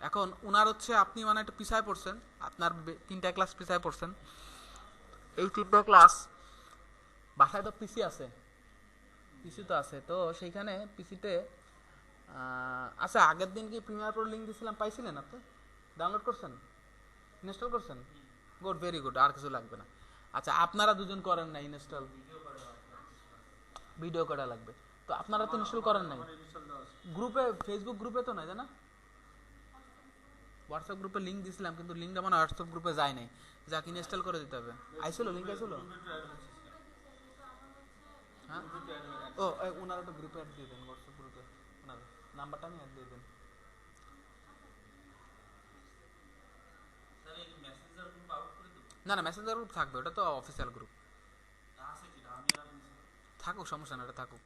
এখন উনার হচ্ছে আপনি মানে একটু পিছায় পড়ছেন, আপনার 3টা ক্লাস পিছায় পড়ছেন, এই 3টা ক্লাস বাসায় তো পিসি আছে, পিসি তো আছে, তো সেইখানে পিসিতে আচ্ছা আগের দিন কি প্রিমিয়ার প্রো লিঙ্ক দিয়েছিলাম, পাইছিলেন? আপনি ডাউনলোড করছেন, ইনস্টল করছেন? গুড, ভেরি গুড, আর কিছু লাগবে না। আচ্ছা আপনারা দুজন করেন না ইনস্টল, ভিডিও করা লাগবে, তো আপনারা তো ইনস্টল করেন নাই গ্রুপে, ফেসবুক গ্রুপে তো নাই, তাই না? হোয়াটসঅ্যাপ গ্রুপে লিঙ্ক দিয়েছিলাম, কিন্তু লিঙ্কটা মানে হোয়াটসঅ্যাপ গ্রুপে যায় নাই, যাকে ইনস্টল করে দিতে হবে। আইছিল লিঙ্ক, আইছিল? হ্যাঁ, ও ওনার একটা গ্রুপে অ্যাড দিয়ে দেন, হোয়াটসঅ্যাপ গ্রুপে ওনার নাম্বারটা আমি অ্যাড দিয়ে দেন। না না, মেসেঞ্জার গ্রুপ থাকবে, ওটা তো অফিসিয়াল গ্রুপ, থাকুক, সমস্যা না, এটা থাকুক।